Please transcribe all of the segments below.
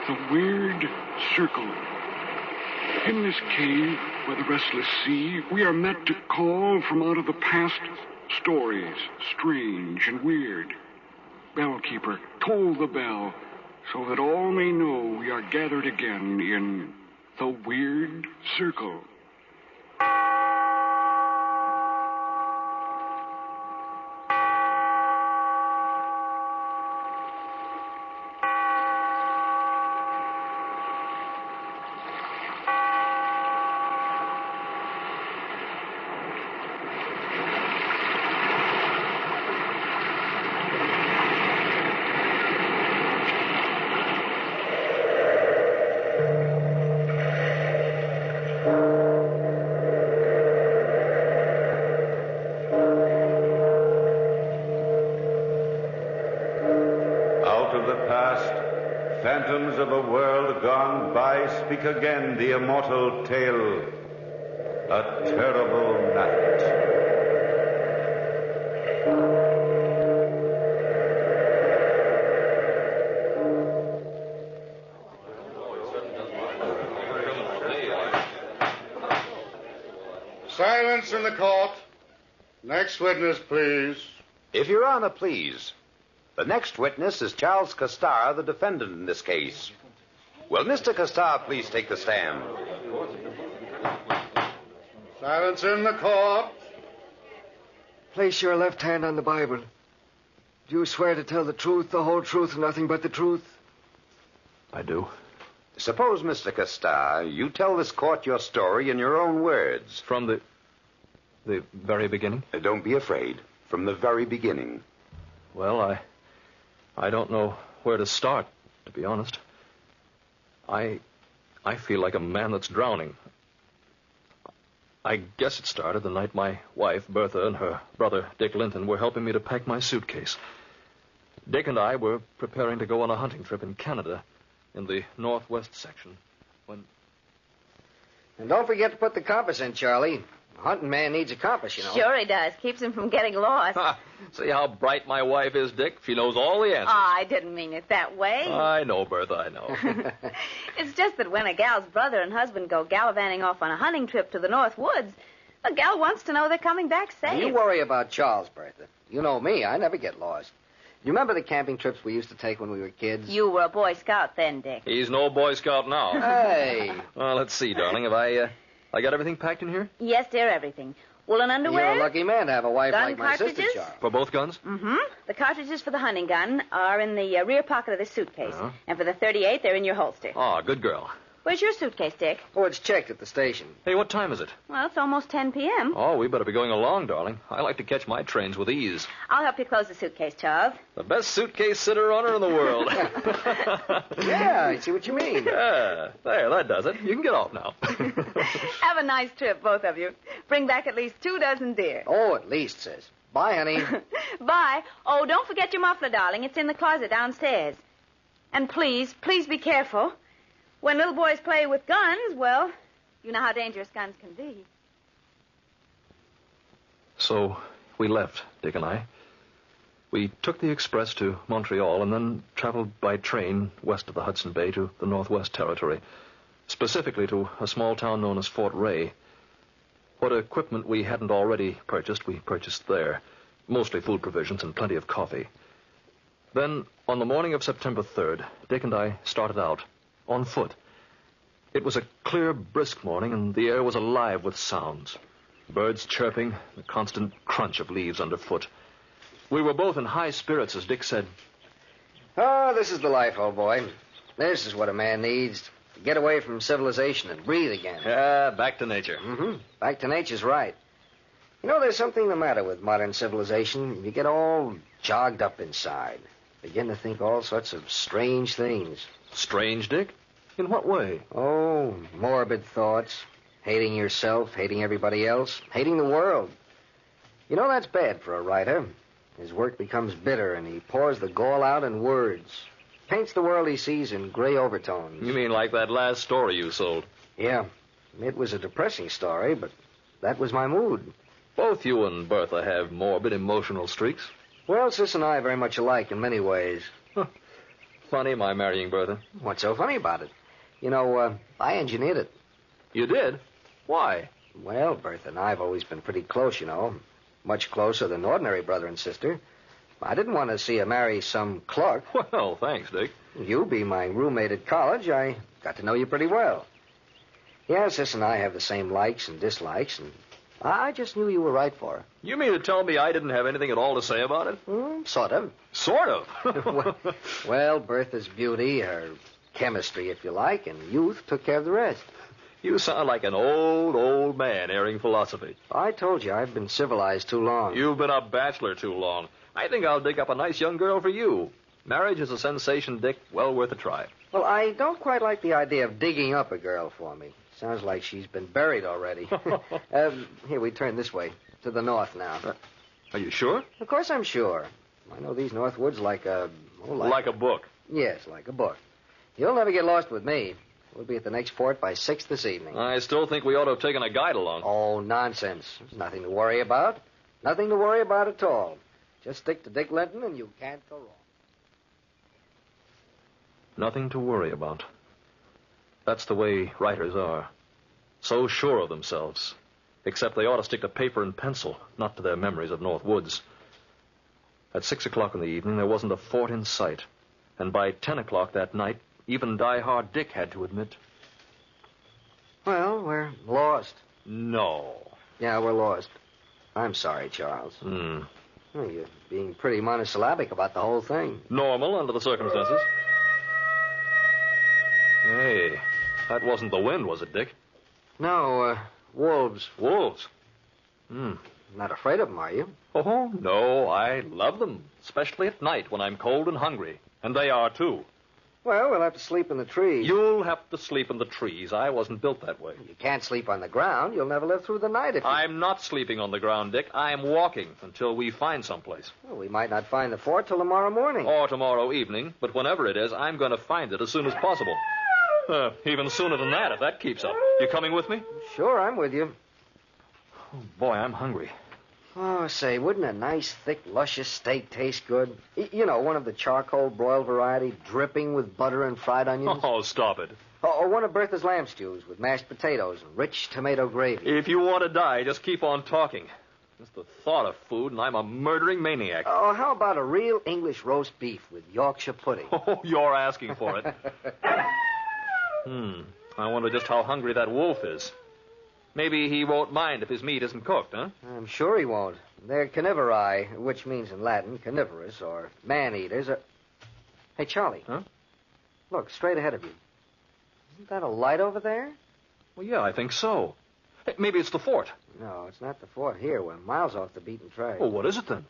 The Weird Circle. In this cave by the restless sea, we are met to call from out of the past stories, strange and weird. Bellkeeper, toll the bell, so that all may know we are gathered again in the Weird Circle. Phantoms of a world gone by speak again the immortal tale. A terrible night. Silence in the court. Next witness, please. If Your Honor, please. The next witness is Charles Castar, the defendant in this case. Will Mr. Castar please take the stand? Silence in the court. Place your left hand on the Bible. Do you swear to tell the truth, the whole truth, and nothing but the truth? I do. Suppose, Mr. Castar, you tell this court your story in your own words. From the very beginning? Don't be afraid. From the very beginning. Well, I don't know where to start, to be honest. I feel like a man that's drowning. I guess it started the night my wife, Bertha, and her brother, Dick Linton, were helping me to pack my suitcase. Dick and I were preparing to go on a hunting trip in Canada, in the northwest section, when... And don't forget to put the compass in, Charlie. A hunting man needs a compass, you know. Sure he does. Keeps him from getting lost. See how bright my wife is, Dick? She knows all the answers. Oh, I didn't mean it that way. I know, Bertha, I know. It's just that when a gal's brother and husband go gallivanting off on a hunting trip to the North Woods, the gal wants to know they're coming back safe. You worry about Charles, Bertha. You know me. I never get lost. You remember the camping trips we used to take when we were kids? You were a Boy Scout then, Dick. He's no Boy Scout now. Hey. Well, let's see, darling. Have I got everything packed in here? Yes, dear, everything. Woolen underwear? You're a lucky man to have a wife gun like my sister, cartridges? Charles. For both guns? Mm-hmm. The cartridges for the hunting gun are in the rear pocket of this suitcase. Uh-huh. And for the .38, they're in your holster. Oh, good girl. Where's your suitcase, Dick? Oh, it's checked at the station. Hey, what time is it? Well, it's almost 10 p.m. Oh, we better be going along, darling. I like to catch my trains with ease. I'll help you close the suitcase, Charles. The best suitcase sitter owner in the world. Yeah, I see what you mean. Yeah, there, that does it. You can get off now. Have a nice trip, both of you. Bring back at least 2 dozen deer. Oh, at least, sis. Bye, honey. Bye. Oh, don't forget your muffler, darling. It's in the closet downstairs. And please be careful. When little boys play with guns, well, you know how dangerous guns can be. So we left, Dick and I. We took the express to Montreal and then traveled by train west of the Hudson Bay to the Northwest Territory, specifically to a small town known as Fort Ray. What equipment we hadn't already purchased, we purchased there, mostly food provisions and plenty of coffee. Then, on the morning of September 3rd, Dick and I started out, on foot. It was a clear, brisk morning, and the air was alive with sounds. Birds chirping, the constant crunch of leaves underfoot. We were both in high spirits, as Dick said. Oh, this is the life, old boy. This is what a man needs. To get away from civilization and breathe again. Yeah, back to nature. Mm-hmm. Back to nature's right. You know, there's something the matter with modern civilization. You get all jogged up inside. Begin to think all sorts of strange things. Strange, Dick? In what way? Oh, morbid thoughts. Hating yourself, hating everybody else, hating the world. You know, that's bad for a writer. His work becomes bitter, and he pours the gall out in words. Paints the world he sees in gray overtones. You mean like that last story you sold? Yeah. It was a depressing story, but that was my mood. Both you and Bertha have morbid emotional streaks. Well, Sis and I are very much alike in many ways. Huh. funny, my marrying Bertha? What's so funny about it? You know, I engineered it. You did? Why? Well, Bertha and I have always been pretty close, you know. Much closer than ordinary brother and sister. I didn't want to see her marry some clerk. Well, thanks, Dick. You be my roommate at college. I got to know you pretty well. Yeah, Sis and I have the same likes and dislikes, and I just knew you were right for her. You mean to tell me I didn't have anything at all to say about it? Sort of. Sort of. Well, Bertha's beauty, her chemistry, if you like, and youth took care of the rest. You sound like an old man airing philosophy. I told you, I've been civilized too long. You've been a bachelor too long. I think I'll dig up a nice young girl for you. Marriage is a sensation, Dick. Well worth a try. Well, I don't quite like the idea of digging up a girl for me. Sounds like she's been buried already. Here, we turn this way. To the north now. Are you sure? Of course I'm sure. I know these north woods like a... Like a book. Yes, like a book. You'll never get lost with me. We'll be at the next fort by 6 this evening. I still think we ought to have taken a guide along. Oh, nonsense. There's nothing to worry about. Nothing to worry about at all. Just stick to Dick Linton and you can't go wrong. Nothing to worry about. That's the way writers are. So sure of themselves. Except they ought to stick to paper and pencil, not to their memories of North Woods. At 6 o'clock in the evening, there wasn't a fort in sight. And by 10 o'clock that night, even die-hard Dick had to admit. Well, we're lost. No. Yeah, we're lost. I'm sorry, Charles. Well, you're being pretty monosyllabic about the whole thing. Normal under the circumstances. Hey, that wasn't the wind, was it, Dick? No, wolves. Wolves? Not afraid of them, are you? Oh, no, I love them, especially at night when I'm cold and hungry. And they are, too. Well, we'll have to sleep in the trees. You'll have to sleep in the trees. I wasn't built that way. You can't sleep on the ground. You'll never live through the night if you... I'm not sleeping on the ground, Dick. I'm walking until we find someplace. Well, we might not find the fort till tomorrow morning. Or tomorrow evening, but whenever it is, I'm going to find it as soon as possible. Even sooner than that, if that keeps up. You coming with me? Sure, I'm with you. Oh, boy, I'm hungry. Oh, say, wouldn't a nice, thick, luscious steak taste good? You know, one of the charcoal broiled variety, dripping with butter and fried onions. Oh, stop it. Or one of Bertha's lamb stews with mashed potatoes and rich tomato gravy. If you want to die, just keep on talking. Just the thought of food, and I'm a murdering maniac. Oh, how about a real English roast beef with Yorkshire pudding? Oh, you're asking for it. I wonder just how hungry that wolf is. Maybe he won't mind if his meat isn't cooked, huh? I'm sure he won't. They're carnivori, which means in Latin carnivorous, or man-eaters. Hey, Charlie. Huh? Look, straight ahead of you. Isn't that a light over there? Well, yeah, I think so. Hey, maybe it's the fort. No, it's not the fort here. We're miles off the beaten track. Well, what is it then?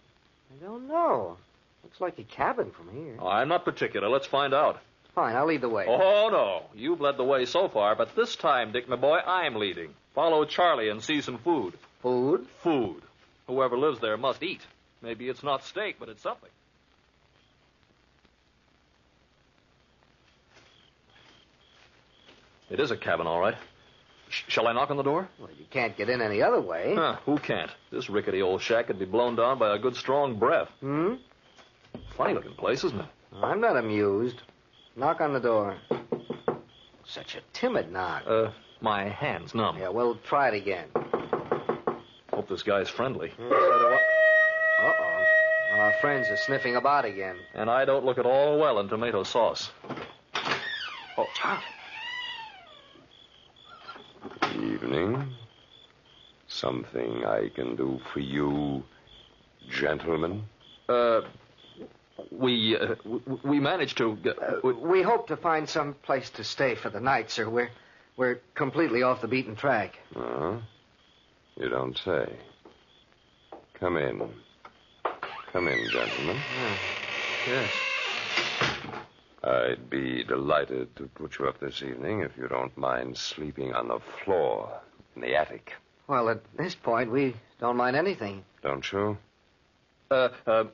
I don't know. Looks like a cabin from here. Oh, I'm not particular. Let's find out. Fine, I'll lead the way. Oh, no. You've led the way so far, but this time, Dick, my boy, I'm leading. Follow Charlie and see some food. Food? Food. Whoever lives there must eat. Maybe it's not steak, but it's something. It is a cabin, all right. Shall I knock on the door? Well, you can't get in any other way. Who can't? This rickety old shack could be blown down by a good strong breath. Funny-looking place, isn't it? I'm not amused. Knock on the door. Such a timid knock. My hand's numb. Yeah, we'll try it again. Hope this guy's friendly. Uh-oh. Our friends are sniffing about again. And I don't look at all well in tomato sauce. Oh, Charlie. Evening. Something I can do for you, gentlemen? We managed to... We hope to find some place to stay for the night, sir. We're completely off the beaten track. You don't say. Come in. Come in, gentlemen. Yes. I'd be delighted to put you up this evening if you don't mind sleeping on the floor in the attic. Well, at this point, we don't mind anything. Don't you?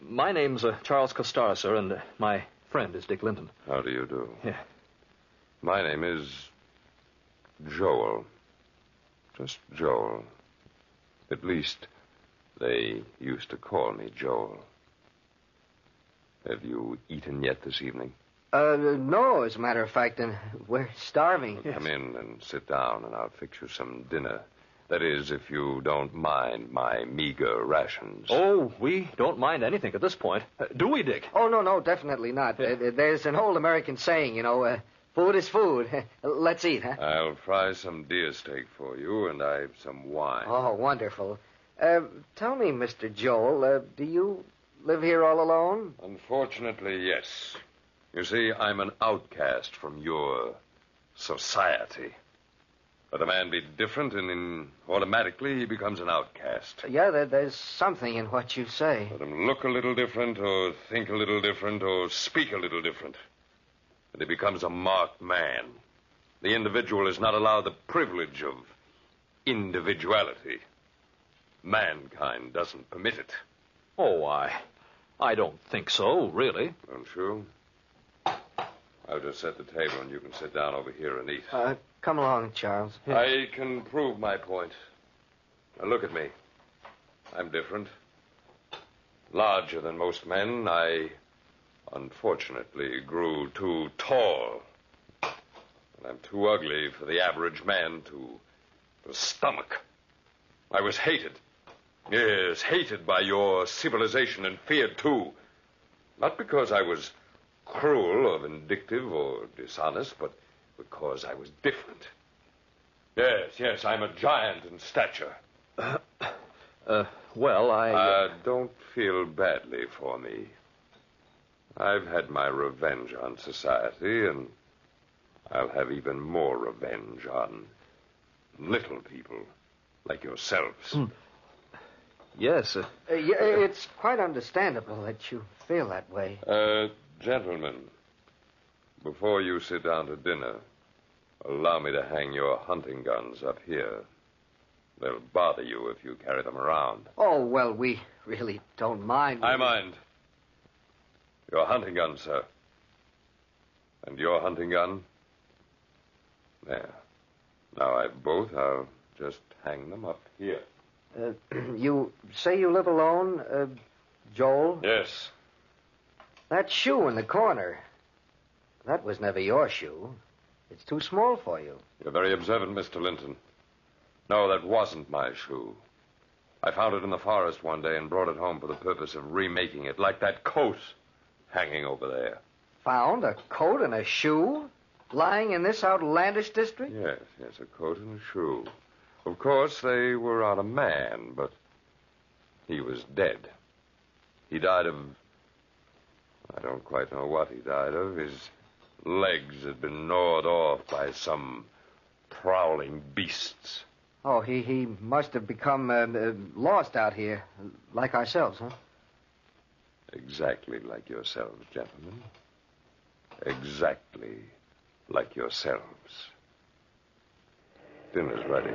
My name's Charles Costar, sir, and my friend is Dick Linton. How do you do? Yeah. My name is Joel. Just Joel. At least, they used to call me Joel. Have you eaten yet this evening? No, as a matter of fact, and we're starving. Well, come in and sit down, and I'll fix you some dinner. That is, if you don't mind my meager rations. Oh, we don't mind anything at this point. Do we, Dick? Oh, no, definitely not. There's an old American saying, food is food. Let's eat, huh? I'll fry some deer steak for you, and I've some wine. Oh, wonderful. Tell me, Mr. Joel, do you live here all alone? Unfortunately, yes. You see, I'm an outcast from your society. Let a man be different, and automatically he becomes an outcast. Yeah, there's something in what you say. Let him look a little different, or think a little different, or speak a little different. And he becomes a marked man. The individual is not allowed the privilege of individuality. Mankind doesn't permit it. Oh, I don't think so, really. Don't you? I'll just set the table, and you can sit down over here and eat. Come along, Charles. I can prove my point. Now, look at me. I'm different. Larger than most men. I, unfortunately, grew too tall. And I'm too ugly for the average man to stomach. I was hated. Yes, hated by your civilization and feared, too. Not because I was cruel or vindictive or dishonest, but because I was different. Yes, I'm a giant in stature. Well, Don't feel badly for me. I've had my revenge on society, and I'll have even more revenge on little people like yourselves. Yes. It's quite understandable that you feel that way. Gentlemen, before you sit down to dinner, allow me to hang your hunting guns up here. They'll bother you if you carry them around. Oh, well, we really don't mind. I mind. Your hunting gun, sir. And your hunting gun? There. Now I've both. I'll just hang them up here. You say you live alone, Joel? Yes. That shoe in the corner, that was never your shoe. It's too small for you. You're very observant, Mr. Linton. No, that wasn't my shoe. I found it in the forest one day and brought it home for the purpose of remaking it, like that coat hanging over there. Found a coat and a shoe lying in this outlandish district? Yes, a coat and a shoe. Of course, they were on a man, but he was dead. He died of... I don't quite know what he died of. His legs had been gnawed off by some prowling beasts. Oh, he must have become lost out here, like ourselves, huh? Exactly like yourselves, gentlemen. Exactly like yourselves. Dinner's ready.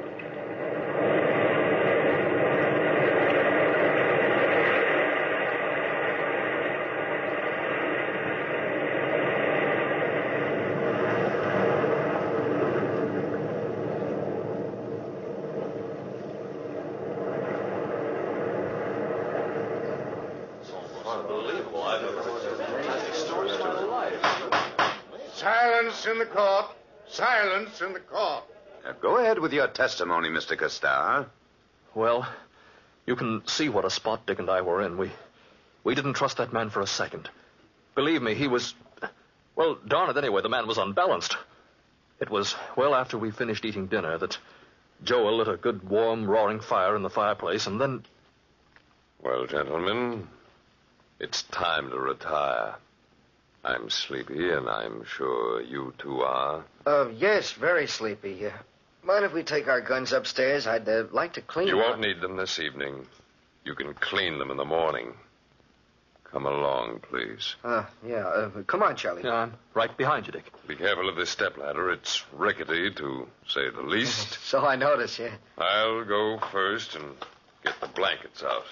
Silence in the court. Silence in the court. Go ahead with your testimony, Mr. Castar. Well, you can see what a spot Dick and I were in. We didn't trust that man for a second. Believe me, he was... Well, darn it anyway, the man was unbalanced. It was well after we finished eating dinner that Joel lit a good, warm, roaring fire in the fireplace, and then... Well, gentlemen, it's time to retire. I'm sleepy, and I'm sure you two are. Yes, very sleepy. Mind if we take our guns upstairs? I'd like to clean them. You won't need them this evening. You can clean them in the morning. Come along, please. Yeah. Come on, Charlie. Yeah, I'm right behind you, Dick. Be careful of this stepladder. It's rickety, to say the least. So I notice, yeah. I'll go first and get the blankets out.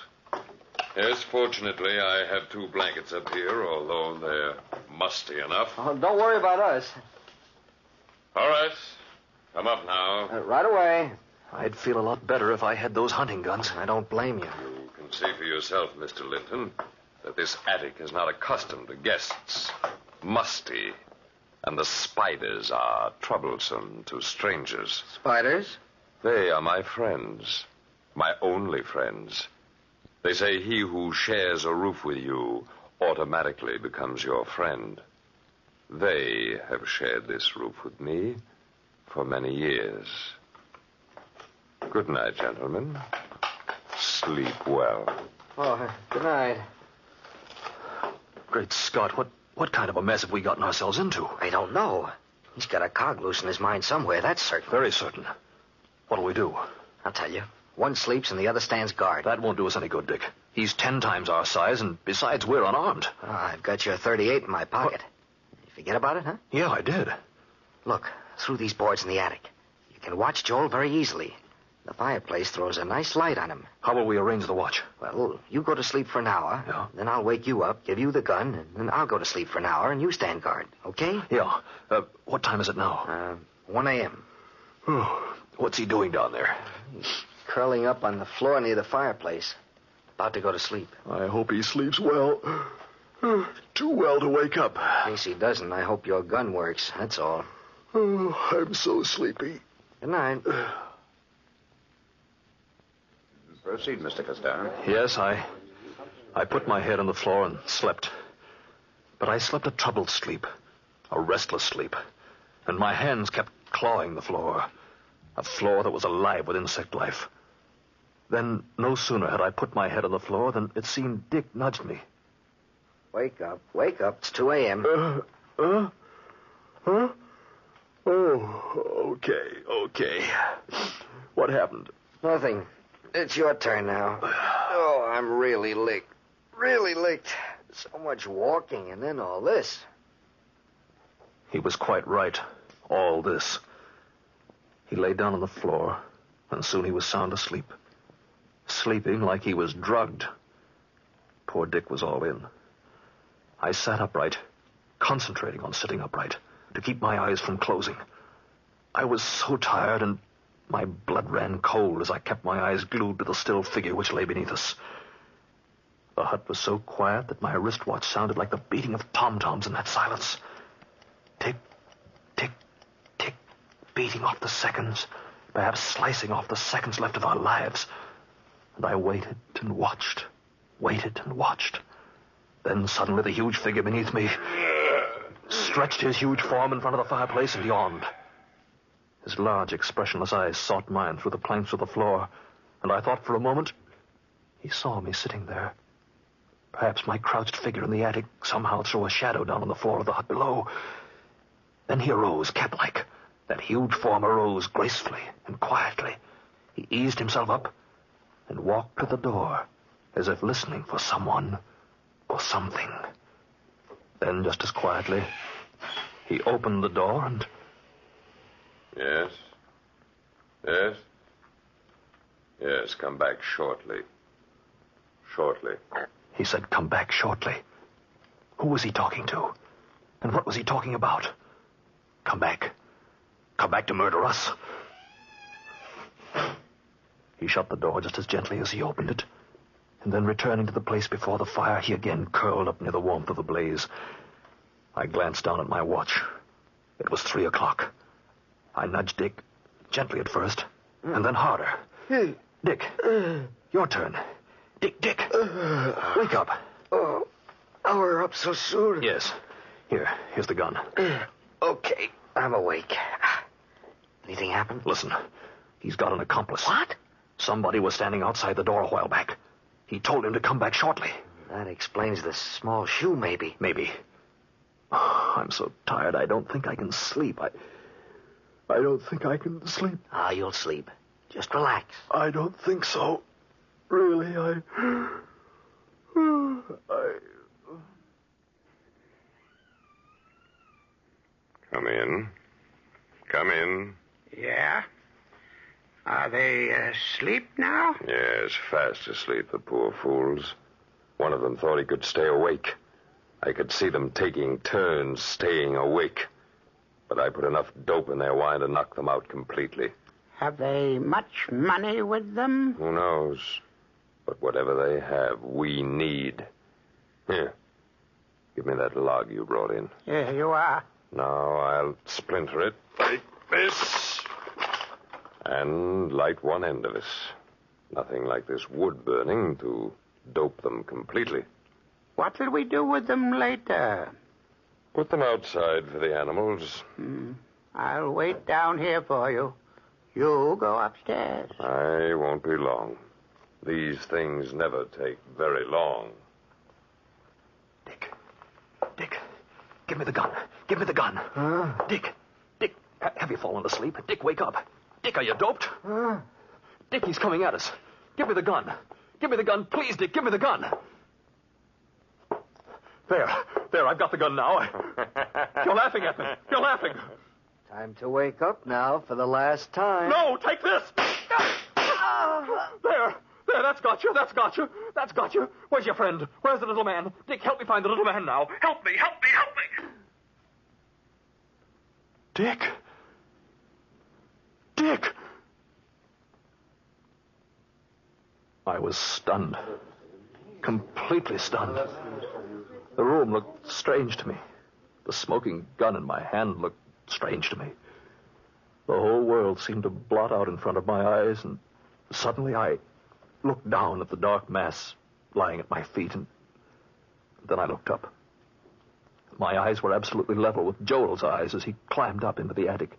Yes, fortunately, I have 2 blankets up here, although they're musty enough. Oh, don't worry about us. All right. Come up now. Right away. I'd feel a lot better if I had those hunting guns. I don't blame you. You can see for yourself, Mr. Linton, that this attic is not accustomed to guests. musty, and the spiders are troublesome to strangers. Spiders? They are my friends, my only friends. They say he who shares a roof with you automatically becomes your friend. They have shared this roof with me for many years. Good night, gentlemen. Sleep well. Oh, good night. Great Scott, what kind of a mess have we gotten ourselves into? I don't know. He's got a cog loose in his mind somewhere, that's certain. Very certain. What'll we do? I'll tell you. One sleeps and the other stands guard. That won't do us any good, Dick. He's 10 times our size, and besides, we're unarmed. I've got your 38 in my pocket. You forget about it, huh? Yeah, I did. Look, through these boards in the attic. You can watch Joel very easily. The fireplace throws a nice light on him. How will we arrange the watch? Well, you go to sleep for an hour. Yeah. Then I'll wake you up, give you the gun, and then I'll go to sleep for an hour, and you stand guard, okay? Yeah. What time is it now? 1 a.m. What's he doing down there? He's curling up on the floor near the fireplace. About to go to sleep. I hope he sleeps well. Too well to wake up. In case he doesn't, I hope your gun works, that's all. Oh, I'm so sleepy. Good night. Proceed, Mr. Costar. Yes, I put my head on the floor and slept. But I slept a troubled sleep, a restless sleep, and my hands kept clawing the floor, a floor that was alive with insect life. Then, no sooner had I put my head on the floor than it seemed Dick nudged me. Wake up, wake up. It's 2 a.m. Huh? Oh, okay. What happened? Nothing. It's your turn now. Oh, I'm really licked. Really licked. So much walking and then all this. He was quite right. All this. He lay down on the floor, and soon he was sound asleep. Sleeping like he was drugged. Poor Dick was all in. I sat upright, concentrating on sitting upright, to keep my eyes from closing. I was so tired, and my blood ran cold as I kept my eyes glued to the still figure which lay beneath us. The hut was so quiet that my wristwatch sounded like the beating of tom-toms in that silence. Tick, tick, tick, beating off the seconds, perhaps slicing off the seconds left of our lives. And I waited and watched, waited and watched. Then suddenly the huge figure beneath me stretched his huge form in front of the fireplace and yawned. His large, expressionless eyes sought mine through the planks of the floor, and I thought for a moment he saw me sitting there. Perhaps my crouched figure in the attic somehow threw a shadow down on the floor of the hut below. Then he arose, cat-like. That huge form arose gracefully and quietly. He eased himself up and walked to the door, as if listening for someone or something. Then, just as quietly, he opened the door and... Yes? Yes? Yes, come back shortly. Shortly. He said, come back shortly. Who was he talking to? And what was he talking about? Come back. Come back to murder us. He shut the door just as gently as he opened it. And then returning to the place before the fire, he again curled up near the warmth of the blaze. I glanced down at my watch. It was 3 o'clock. I nudged Dick, gently at first, and then harder. Dick, your turn. Dick, wake up. Oh, we're up so soon. Yes. Here's the gun. Okay, I'm awake. Anything happened? Listen, he's got an accomplice. What? Somebody was standing outside the door a while back. He told him to come back shortly. That explains the small shoe, maybe. Maybe. Oh, I'm so tired, I don't think I can sleep. I don't think I can sleep. You'll sleep. Just relax. I don't think so. Really, Come in. Come in. Yeah? Are they asleep now? Yes, fast asleep, the poor fools. One of them thought he could stay awake. I could see them taking turns staying awake. But I put enough dope in their wine to knock them out completely. Have they much money with them? Who knows? But whatever they have, we need. Here. Give me that log you brought in. Here you are. Now I'll splinter it like this and light one end of it. Nothing like this wood burning to dope them completely. What'll we do with them later? Put them outside for the animals. I'll wait down here for you. You go upstairs. I won't be long. These things never take very long. Dick, give me the gun. Give me the gun. Dick, have you fallen asleep? Dick, wake up. Dick, are you doped? Dick, he's coming at us. Give me the gun. Give me the gun. Please, Dick, give me the gun. There, I've got the gun now. You're laughing at me. You're laughing. Time to wake up now for the last time. No, take this. There, that's got you. Where's your friend? Where's the little man? Dick, help me find the little man now. Help me. Dick! I was stunned. Completely stunned. The room looked strange to me. The smoking gun in my hand looked strange to me. The whole world seemed to blot out in front of my eyes, and suddenly I looked down at the dark mass lying at my feet, and then I looked up. My eyes were absolutely level with Joel's eyes as he climbed up into the attic.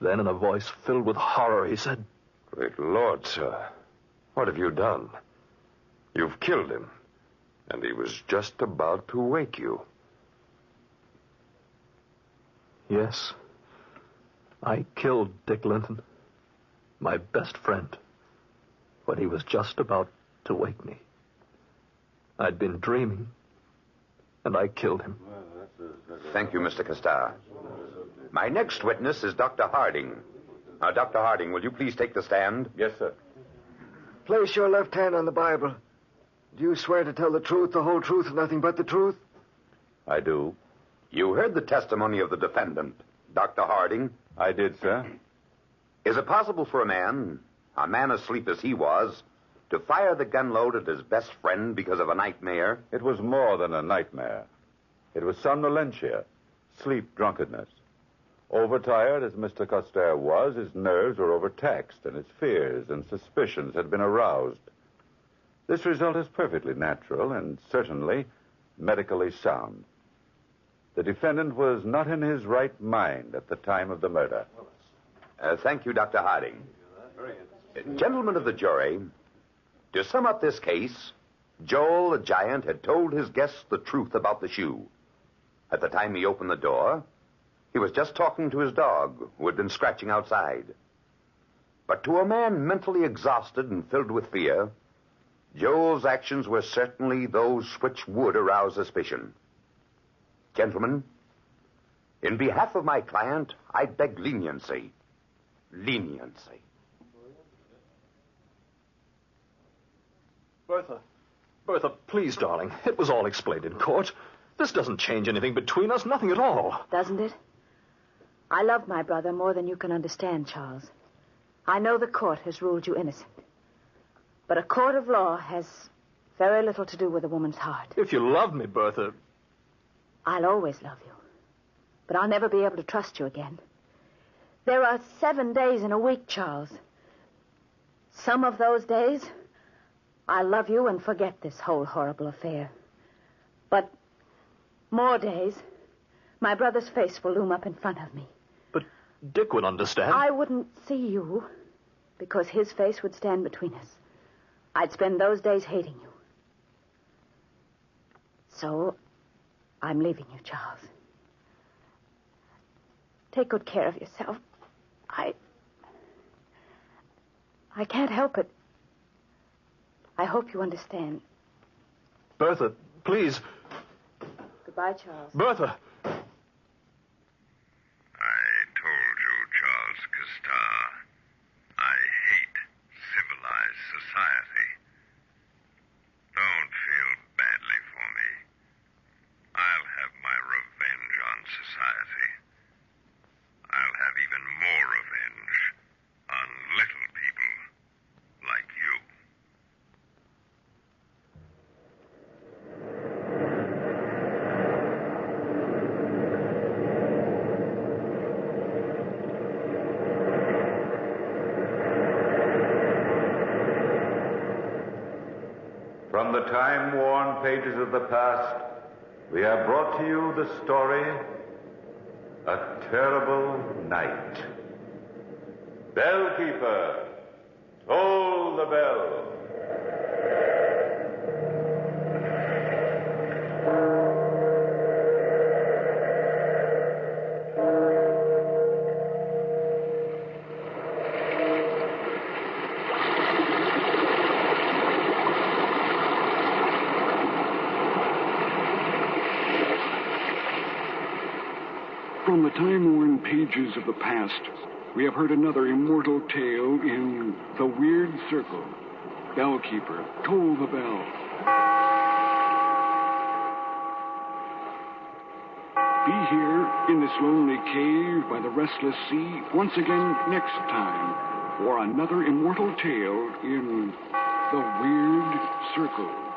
Then, in a voice filled with horror, he said, Great Lord, sir. What have you done? You've killed him, and he was just about to wake you. Yes, I killed Dick Linton, my best friend, when he was just about to wake me. I'd been dreaming, and I killed him. Thank you, Mr. Castar. My next witness is Dr. Harding. Dr. Harding, will you please take the stand? Yes, sir. Place your left hand on the Bible. Do you swear to tell the truth, the whole truth, and nothing but the truth? I do. You heard the testimony of the defendant, Dr. Harding. I did, sir. Is it possible for a man asleep as he was, to fire the gun load at his best friend because of a nightmare? It was more than a nightmare. It was somnolentia, sleep drunkenness. Overtired as Mr. Coster was, his nerves were overtaxed, and his fears and suspicions had been aroused. This result is perfectly natural and certainly medically sound. The defendant was not in his right mind at the time of the murder. Thank you, Dr. Harding. Gentlemen of the jury, to sum up this case, Joel the giant had told his guests the truth about the shoe. At the time he opened the door, he was just talking to his dog, who had been scratching outside. But to a man mentally exhausted and filled with fear, Joel's actions were certainly those which would arouse suspicion. Gentlemen, in behalf of my client, I beg leniency. Leniency. Bertha, please, darling. It was all explained in court. This doesn't change anything between us, nothing at all. Doesn't it? I love my brother more than you can understand, Charles. I know the court has ruled you innocent. But a court of law has very little to do with a woman's heart. If you love me, Bertha... I'll always love you. But I'll never be able to trust you again. There are 7 days in a week, Charles. Some of those days, I'll love you and forget this whole horrible affair. But more days, my brother's face will loom up in front of me. But Dick would understand. I wouldn't see you because his face would stand between us. I'd spend those days hating you. So, I'm leaving you, Charles. Take good care of yourself. I can't help it. I hope you understand. Bertha, please. Goodbye, Charles. Bertha. I told you, Charles Castar, I hate civilized society. Don't feel badly for me. I'll have my revenge on society. I'll have even more revenge on little people like you. the time-worn pages of the past, we have brought to you the story, A Terrible Night. Bellkeeper, toll the bell. From the time-worn pages of the past, we have heard another immortal tale in The Weird Circle. Bellkeeper, toll the bell. Be here in this lonely cave by the restless sea once again next time for another immortal tale in The Weird Circle.